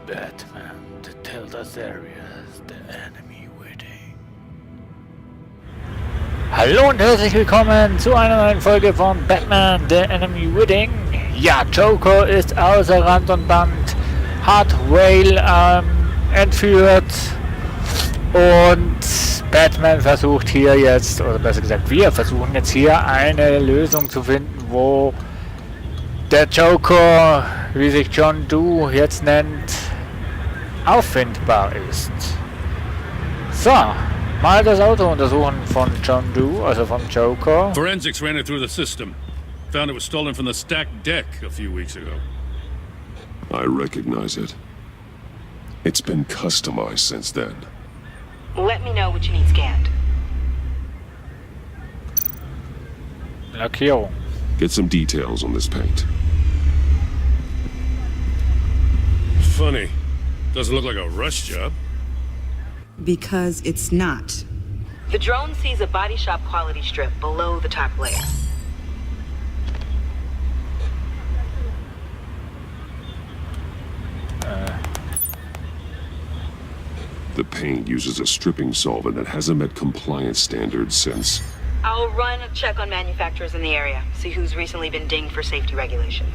Batman, the Telltale Series, the enemy waiting. Hallo und herzlich willkommen zu einer neuen Folge von Batman, the enemy waiting. Ja, Joker ist außer Rand und Band, hat Whale entführt und Batman versucht hier jetzt, oder besser gesagt, wir versuchen jetzt hier eine Lösung zu finden, wo der Joker, wie sich John Doe jetzt nennt, auffindbar ist. So, mal das Auto untersuchen von John Doe, also vom Joker. Forensics ran it through the system. Found it was stolen from the stacked deck a few weeks ago. I recognize it. It's been customized since then. Let me know what you need scanned. Lackierung. Get some details on this paint. Funny. Doesn't look like a rush job. Because it's not. The drone sees a body shop quality strip below the top layer. The paint uses a stripping solvent that hasn't met compliance standards since... I'll run a check on manufacturers in the area, see who's recently been dinged for safety regulations.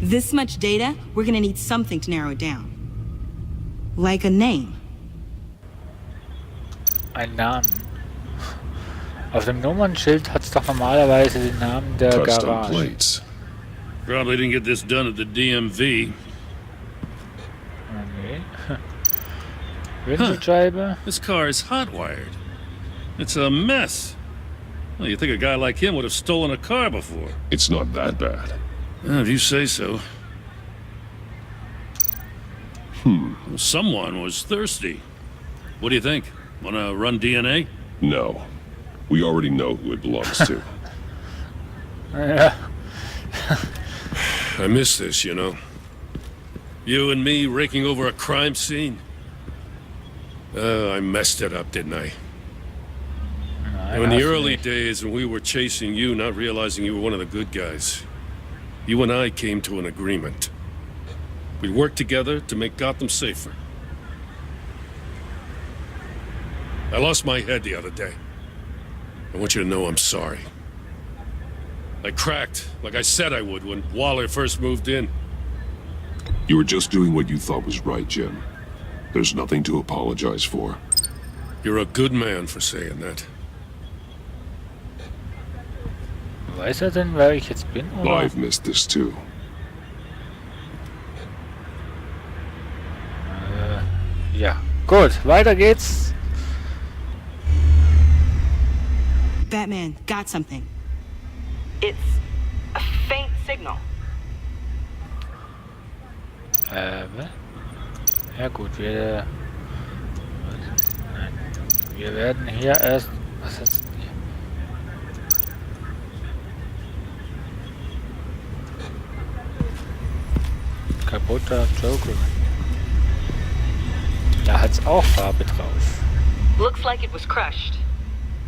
This much data, we're gonna need something to narrow it down. Like a name. Ein Namen. Auf dem Nummernschild hat es doch normalerweise den Namen der Custom Garage. plates. Probably didn't get this done at the DMV. Okay. Windschutzscheibe. This car is hotwired. It's a mess. Well, you think a guy like him would have stolen a car before. It's not that bad. If you say so. Well, someone was thirsty. What do you think? Wanna run DNA? No. We already know who it belongs to. Ja. I miss this, you know. You and me raking over a crime scene. I messed it up, didn't I? In the early days when we were chasing you, not realizing you were one of the good guys, you and I came to an agreement. We'd work together to make Gotham safer. I lost my head the other day. I want you to know I'm sorry. I cracked, like I said I would when Waller first moved in. You were just doing what you thought was right, Jim. There's nothing to apologize for. You're a good man for saying that. Weiß denn, wer ich jetzt bin, oder? I've missed this too. Ja, gut, weiter geht's. Batman, got something. It's a faint signal. Ja gut, wir werden hier erst... Was ist denn hier? Kaputter Joker. Da hat's auch Farbe drauf. Looks like it was crushed.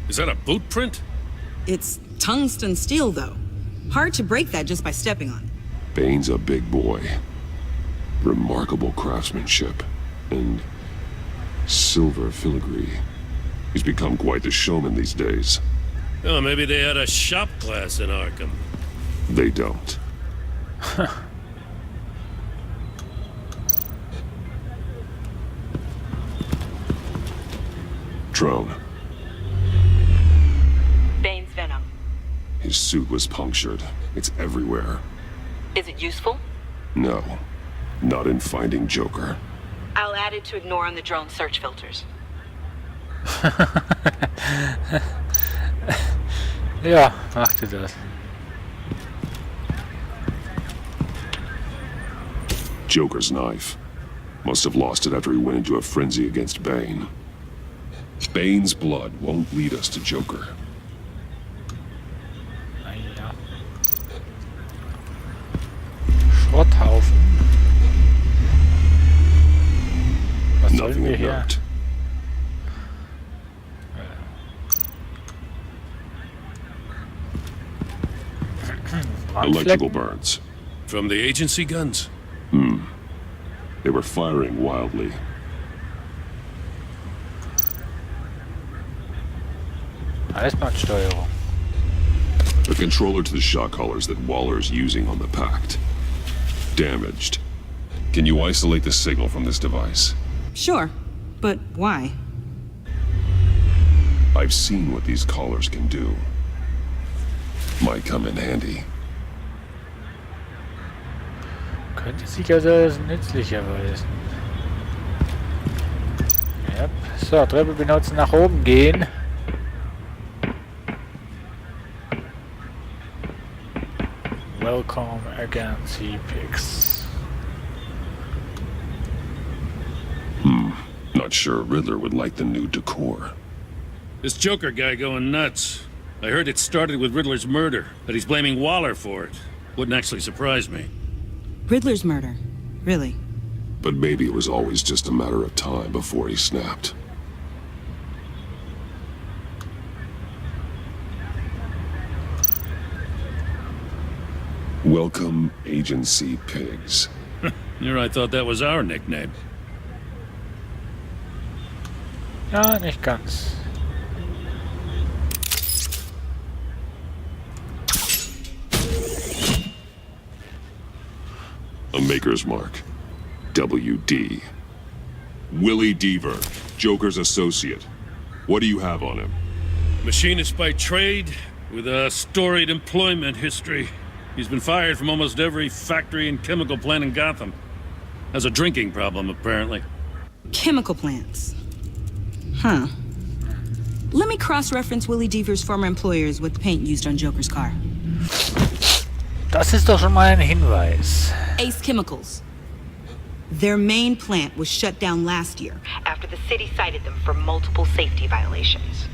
Is that a boot print? It's tungsten steel, though. Hard to break that just by stepping on it. Bane's a big boy. Remarkable craftsmanship. And silver filigree. He's become quite the showman these days. Oh, maybe they had a shop class in Arkham. They don't. Drone. Bane's venom. His suit was punctured. It's everywhere. Is it useful? No. Not in finding Joker. I'll add it to ignore on the drone search filters. Ja, machte das. Joker's knife. Must have lost it after he went into a frenzy against Bane. Bane's blood won't lead us to Joker. Naja. Schrotthaufen. Was sollen Nothing wir of hier? note. Electrical burns. From the agency guns? They were firing wildly. Eisbandsteuerung. A controller to the shot collars that Waller's using on the Pact. Damaged. Can you isolate the signal from this device? Sure, but why? I've seen what these collars can do. Might come in handy. Könnte sich also als nützlich erweisen. Yep. So, Treppe benutzen, nach oben gehen. Welcome again, CPX. Not sure Riddler would like the new decor. This Joker guy going nuts. I heard it started with Riddler's murder, but he's blaming Waller for it. Wouldn't actually surprise me. Riddler's murder. Really? But maybe it was always just a matter of time before he snapped. Welcome, Agency Pigs. Here I thought that was our nickname. Ja, nicht ganz. A maker's mark. WD. Willie Deaver, Joker's associate. What do you have on him? Machinist by trade, with a storied employment history. He's been fired from almost every factory and chemical plant in Gotham. Has a drinking problem, apparently. Chemical plants. Huh. Let me cross-reference Willie Deaver's former employers with the paint used on Joker's car. Das ist doch schon mal ein Hinweis. Ace Chemicals. Their main plant was shut down last year. After the city cited them for multiple safety violations.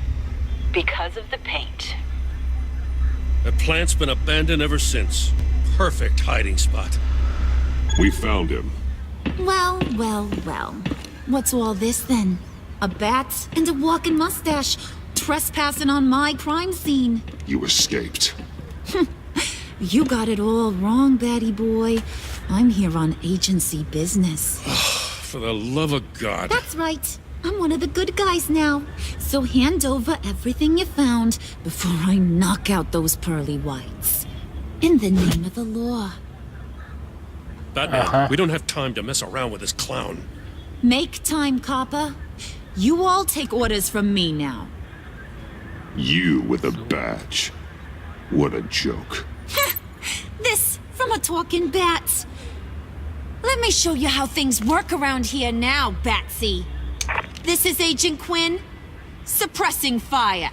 Because of the paint. The plant's been abandoned ever since. Perfect hiding spot. We found him. Well, well, well. What's all this then? A bat and a walking mustache, trespassing on my crime scene. You escaped. You got it all wrong, Batty boy. I'm here on agency business. For the love of God. That's right. I'm one of the good guys now. So hand over everything you found before I knock out those pearly whites. In the name of the law. Batman, we don't have time to mess around with this clown. Make time, copper. You all take orders from me now. You with a badge. What a joke. This from a talking bat. Let me show you how things work around here now, Batsy. This is Agent Quinn, suppressing fire.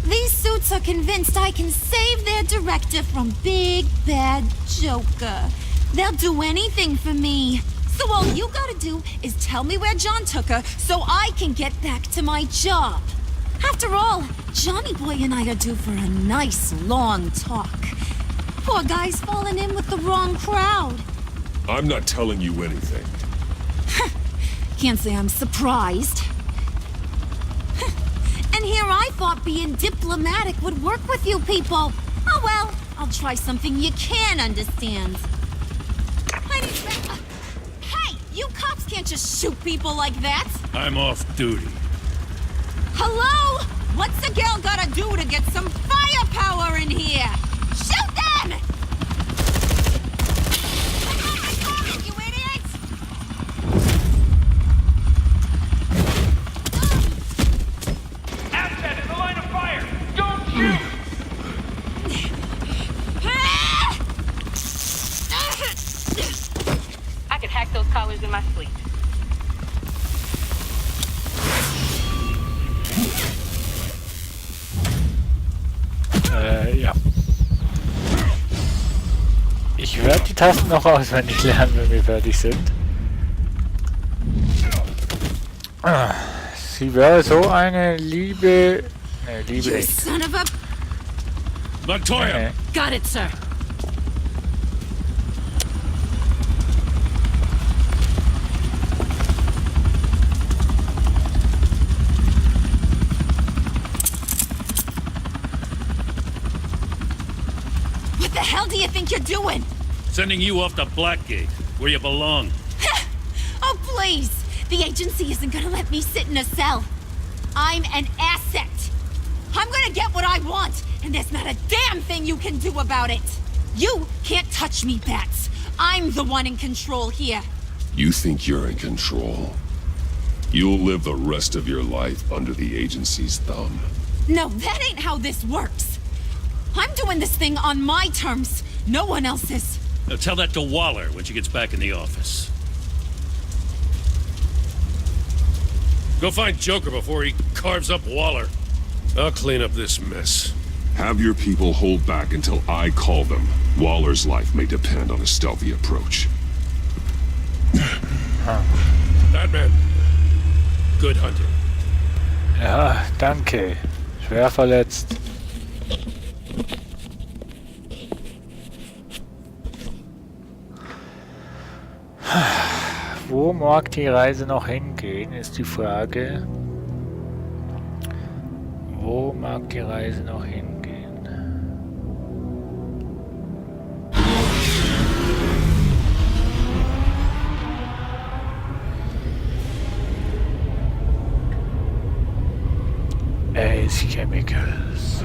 These suits are convinced I can save their director from Big Bad Joker. They'll do anything for me. So all you gotta do is tell me where John took her so I can get back to my job. After all, Johnny Boy and I are due for a nice long talk. Poor guy's fallen in with the wrong crowd. I'm not telling you anything. Can't say I'm surprised. And here I thought being diplomatic would work with you people. Oh well, I'll try something you can understand. Hey, you cops can't just shoot people like that. I'm off duty. Hello? What's a girl gotta do to get some firepower in here? Shoot them! You idiots! Asset in the line of fire! Don't shoot! I could hack those collars in my sleep. Ja. Ich werde die Tasten noch auswendig lernen, wenn wir fertig sind. Sie wäre so eine liebe... Ne, Liebe You nicht. son of a... Montoya! Nee. Got it, sir. hell do you think you're doing? Sending you off to Blackgate, where you belong. Oh, please! The agency isn't gonna let me sit in a cell. I'm an asset. I'm gonna get what I want, and there's not a damn thing you can do about it. You can't touch me, Bats. I'm the one in control here. You think you're in control? You'll live the rest of your life under the agency's thumb. No, that ain't how this works. I'm doing this thing on my terms, no one else's. Now tell that to Waller when she gets back in the office. Go find Joker before he carves up Waller. I'll clean up this mess. Have your people hold back until I call them. Waller's life may depend on a stealthy approach. Batman. Good hunting. Ja, danke. Schwer verletzt. Wo mag die Reise noch hingehen, ist die Frage. Wo mag die Reise noch hingehen? Ace Chemicals.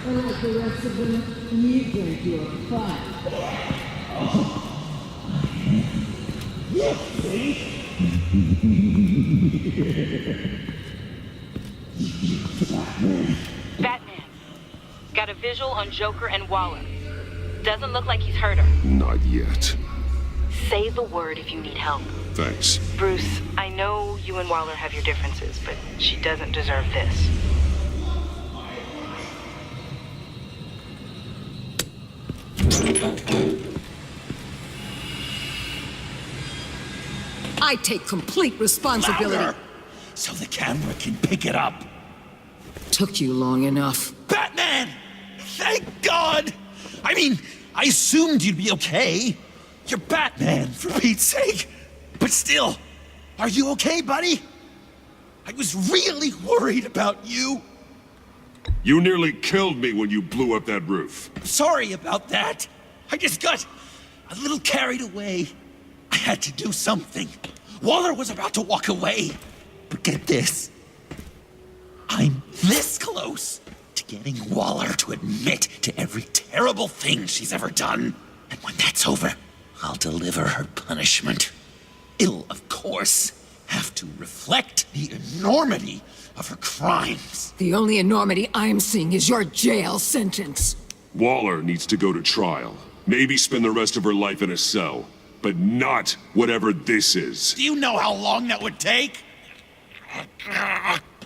Unlike the rest of them, you think you're fine. Batman. Got a visual on Joker and Waller. Doesn't look like he's hurt her. Not yet. Say the word if you need help. Thanks. Bruce, I know you and Waller have your differences, but she doesn't deserve this. I take complete responsibility. Louder, so the camera can pick it up. Took you long enough. Batman! Thank God! I mean, I assumed you'd be okay. You're Batman, for Pete's sake. But still, are you okay, buddy? I was really worried about you. You nearly killed me when you blew up that roof. Sorry about that. I just got a little carried away. I had to do something. Waller was about to walk away. But get this. I'm this close to getting Waller to admit to every terrible thing she's ever done. And when that's over, I'll deliver her punishment. It'll, of course, have to reflect the enormity of her crimes. The only enormity I'm seeing is your jail sentence. Waller needs to go to trial. Maybe spend the rest of her life in a cell. But not whatever this is. Do you know how long that would take?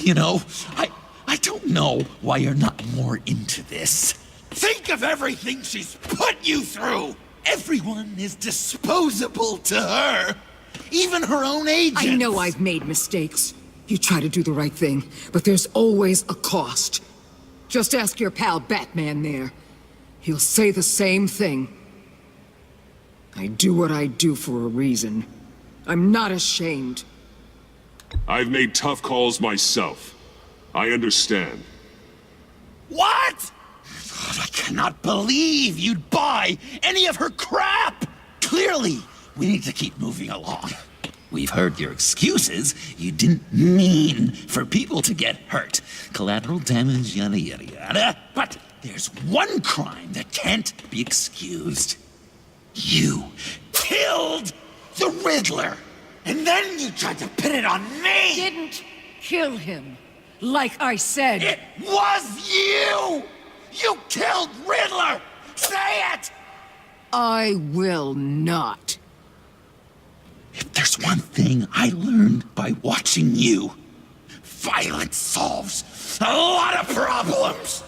You know, I don't know why you're not more into this. Think of everything she's put you through! Everyone is disposable to her. Even her own agents. I know I've made mistakes. You try to do the right thing, but there's always a cost. Just ask your pal Batman there. He'll say the same thing. I do what I do for a reason. I'm not ashamed. I've made tough calls myself. I understand. What? God, I cannot believe you'd buy any of her crap! Clearly, we need to keep moving along. We've heard your excuses. You didn't mean for people to get hurt. Collateral damage, yada yada yada. But there's one crime that can't be excused. You killed the Riddler! And then you tried to pin it on me! Didn't kill him, like I said. It was you! You killed Riddler! Say it! I will not. If there's one thing I learned by watching you, violence solves a lot of problems.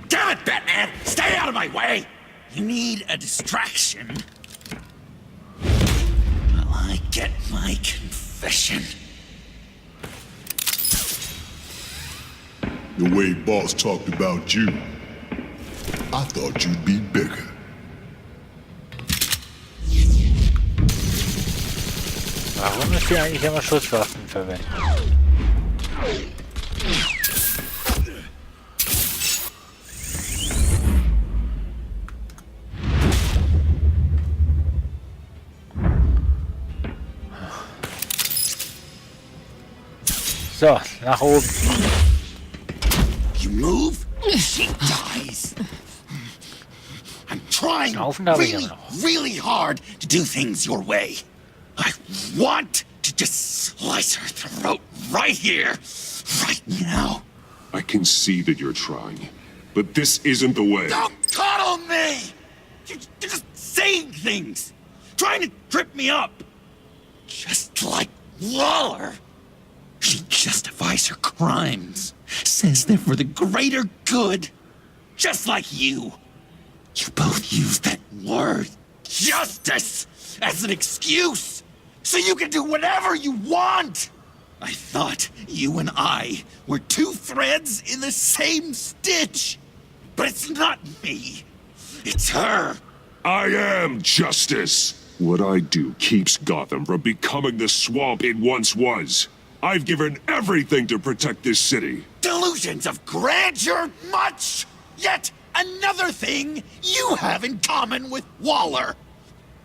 Damn it, Batman! Stay out of my way! You need a distraction. While I get my confession. The way Boss talked about you, I thought you'd be bigger. Warum müsst ihr eigentlich immer Schusswaffen verwenden? So, nach oben. You move, she dies. I'm trying really hard to do things your way. I want to just slice her throat right here, right now. I can see that you're trying, but this isn't the way. Don't coddle me! You're just saying things, trying to trip me up. Just like Waller. She justifies her crimes, says they're for the greater good, just like you. You both use that word, justice, as an excuse, so you can do whatever you want. I thought you and I were two threads in the same stitch, but it's not me, it's her. I am justice. What I do keeps Gotham from becoming the swamp it once was. I've given everything to protect this city. Delusions of grandeur much, yet another thing you have in common with Waller.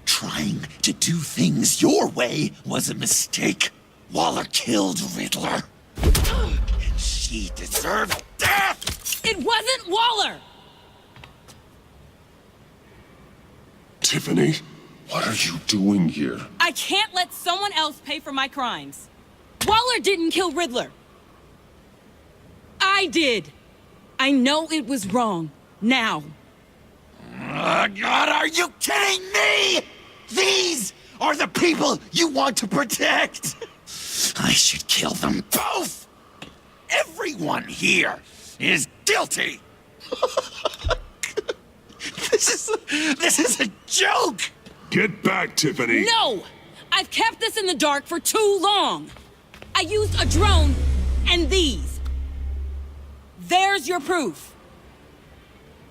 Trying to do things your way was a mistake. Waller killed Riddler. And she deserved death! It wasn't Waller! Tiffany, what are you doing here? I can't let someone else pay for my crimes. Waller didn't kill Riddler. I did. I know it was wrong. Now. God, are you kidding me? These are the people you want to protect. I should kill them both. Everyone here is guilty. This is a joke. Get back, Tiffany. No! I've kept this in the dark for too long. I used a drone and these. There's your proof.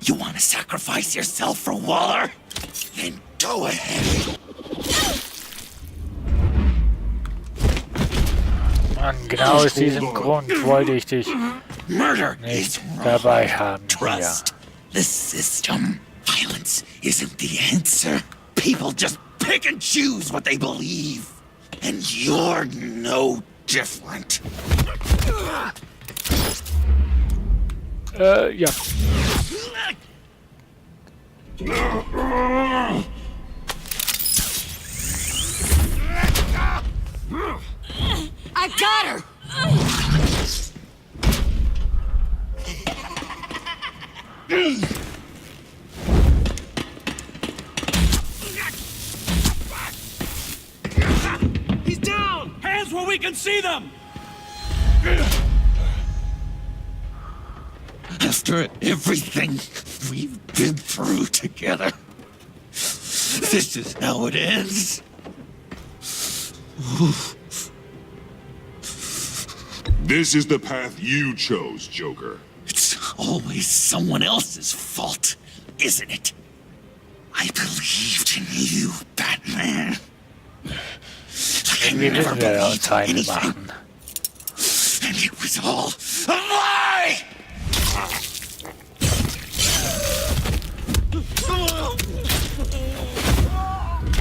You want to sacrifice yourself for Waller? Then go ahead. Mann, genau aus diesem Grund wollte ich dich nicht dabei haben. Trust the system. Violence isn't the answer. People just pick and choose what they believe. And you're no different. Ja. I got her! He's down! Hands where we can see them! After everything we've been through together, this is how it ends. This is the path you chose, Joker. It's always someone else's fault, isn't it? I believed in you, Batman. Like I never believed anything. And it was all a lie!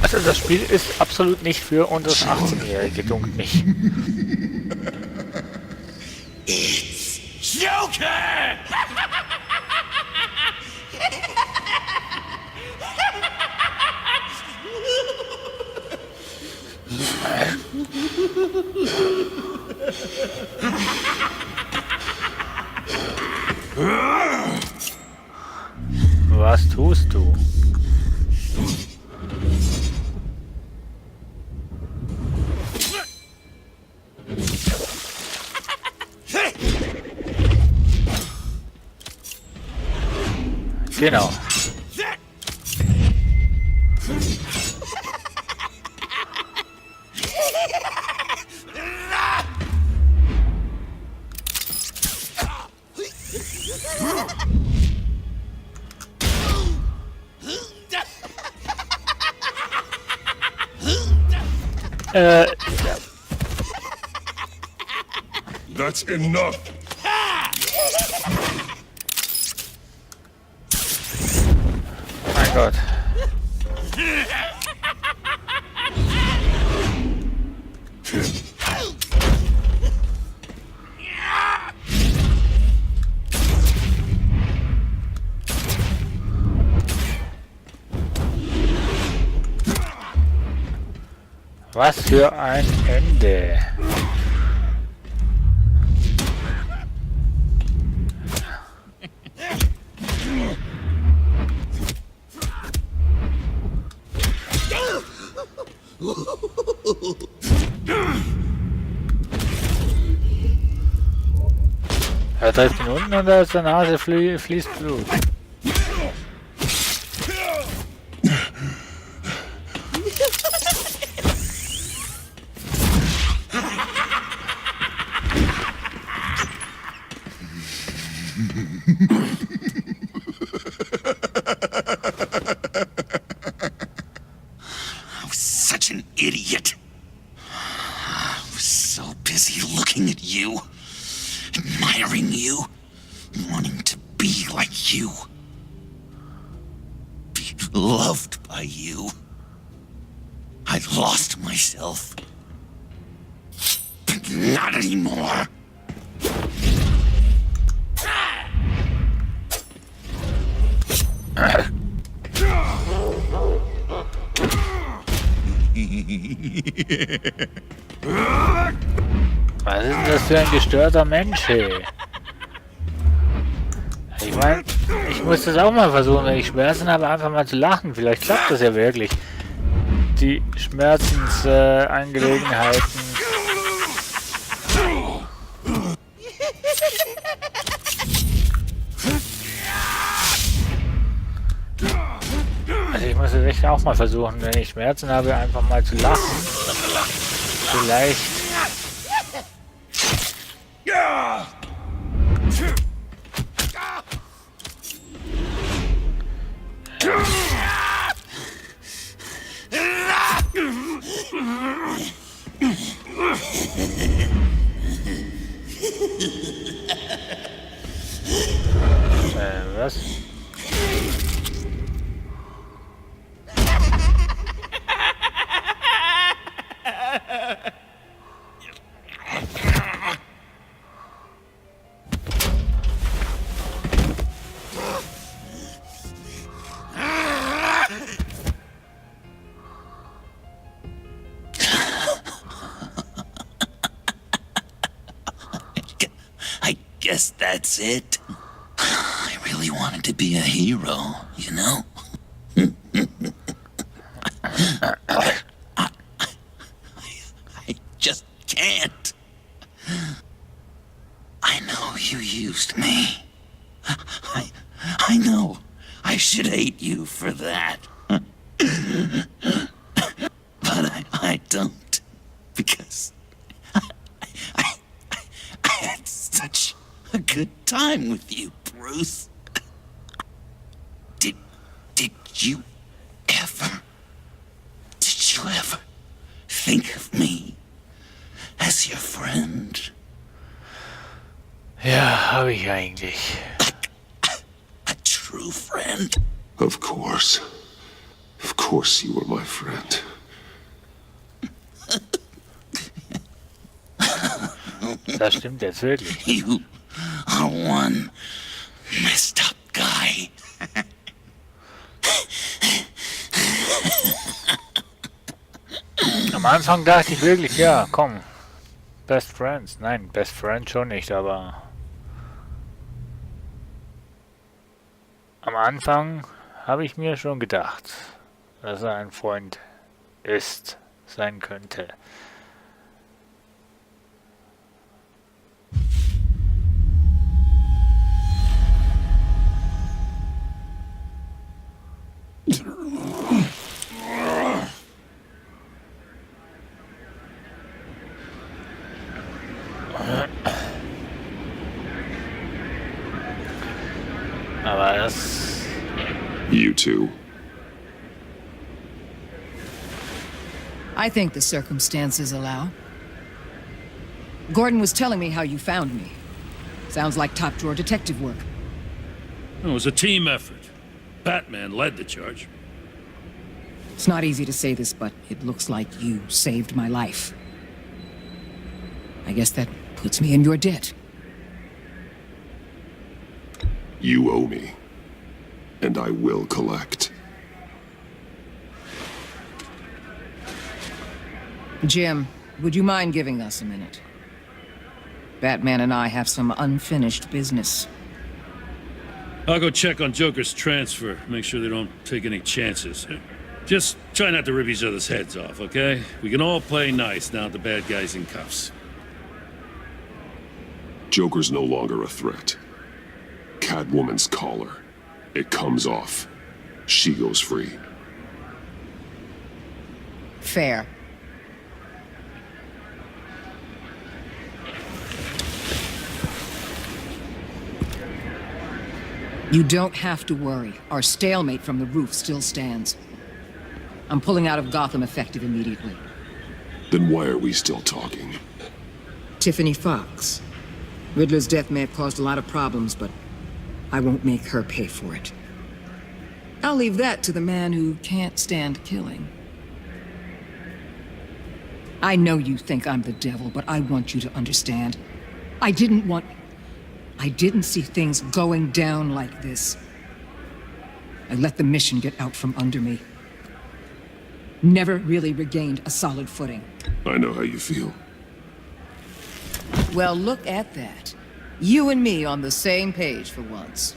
Also das Spiel ist absolut nicht für unter 18-Jährige, dunkt mich. It's Joker! tust du? Genau. That's enough. Mein Gott. Was für ein Ende. Er trifft ihn unten und aus der Nase fließt Blut. Such an idiot. I was so busy looking at you, admiring you, wanting to be like you, be loved by you. I lost myself, but not anymore. Was ist denn das für ein gestörter Mensch, hey? Ich meine, ich muss das auch mal versuchen, wenn ich Schmerzen habe, einfach mal zu lachen. Vielleicht klappt das ja wirklich. Die Schmerzensangelegenheiten. Also ich muss es echt auch mal versuchen, wenn ich Schmerzen habe, einfach mal zu lachen. Vielleicht. Was? I guess that's it. I really wanted to be a hero, you know? I just can't. I know you used me. I know. I should hate you for that. But I don't. Because I had such a good time with you, Bruce. Did you ever think of me as your friend? Ja, habe ich eigentlich. A true friend? Of course. Of course you were my friend. Das stimmt jetzt wirklich. You are one messed up guy. Am Anfang dachte ich wirklich, ja, komm. Best Friends. Nein, Best Friend schon nicht, aber am Anfang habe ich mir schon gedacht, dass er ein Freund sein könnte. Aber das... You two. I think the circumstances allow. Gordon was telling me how you found me. Sounds like top-drawer detective work. It was a team effort. Batman led the charge. It's not easy to say this, but it looks like you saved my life. I guess that puts me in your debt. You owe me. And I will collect. Jim, would you mind giving us a minute? Batman and I have some unfinished business. I'll go check on Joker's transfer, make sure they don't take any chances. Just try not to rip each other's heads off, okay? We can all play nice now that the bad guy's in cuffs. Joker's no longer a threat. Catwoman's collar. It comes off. She goes free. Fair. You don't have to worry. Our stalemate from the roof still stands. I'm pulling out of Gotham effective immediately. Then why are we still talking? Tiffany Fox. Riddler's death may have caused a lot of problems, but I won't make her pay for it. I'll leave that to the man who can't stand killing. I know you think I'm the devil, but I want you to understand. I didn't see things going down like this. I let the mission get out from under me. Never really regained a solid footing. I know how you feel. Well, look at that. You and me on the same page for once.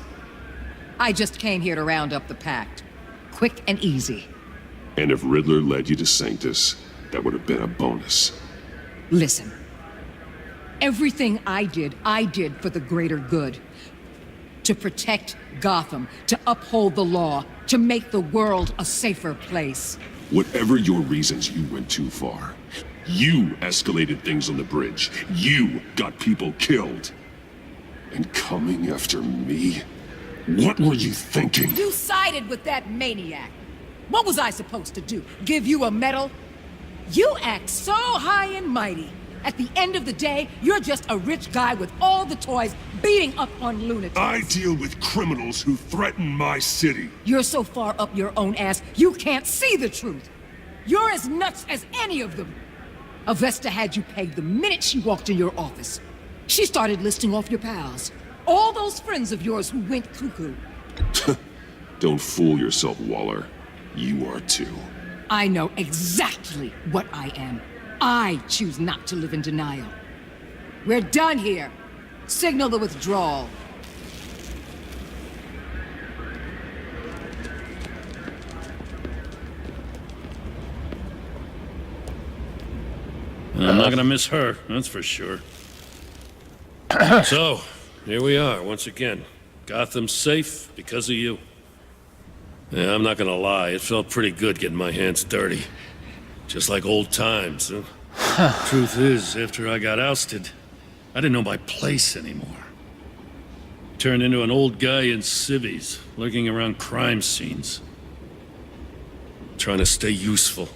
I just came here to round up the pact. Quick and easy. And if Riddler led you to Sanctus, that would have been a bonus. Listen. Everything I did for the greater good. To protect Gotham, to uphold the law, to make the world a safer place. Whatever your reasons, you went too far. You escalated things on the bridge. You got people killed. And coming after me? What were you thinking? You sided with that maniac. What was I supposed to do? Give you a medal? You act so high and mighty. At the end of the day, you're just a rich guy with all the toys beating up on lunatics. I deal with criminals who threaten my city. You're so far up your own ass, you can't see the truth. You're as nuts as any of them. Avesta had you pegged the minute she walked in your office. She started listing off your pals. All those friends of yours who went cuckoo. Don't fool yourself, Waller. You are too. I know exactly what I am. I choose not to live in denial. We're done here. Signal the withdrawal. I'm not gonna miss her, that's for sure. So, here we are, once again. Gotham's safe because of you. Yeah, I'm not gonna lie, it felt pretty good getting my hands dirty. Just like old times, huh? Truth is, after I got ousted, I didn't know my place anymore. Turned into an old guy in civvies, lurking around crime scenes. Trying to stay useful.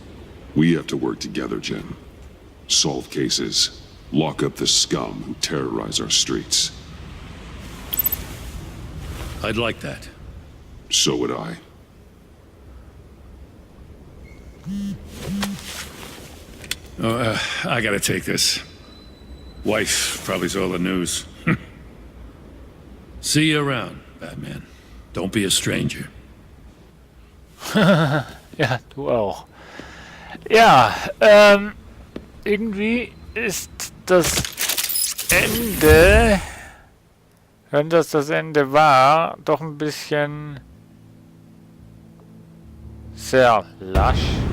We have to work together, Jim. Solve cases. Lock up the scum who terrorize our streets. I'd like that. So would I. I gotta take this. Wife probably saw the news. See you around, Batman. Don't be a stranger. Ja, du auch. Ja, irgendwie ist das Ende, wenn das Ende war, doch ein bisschen sehr lasch.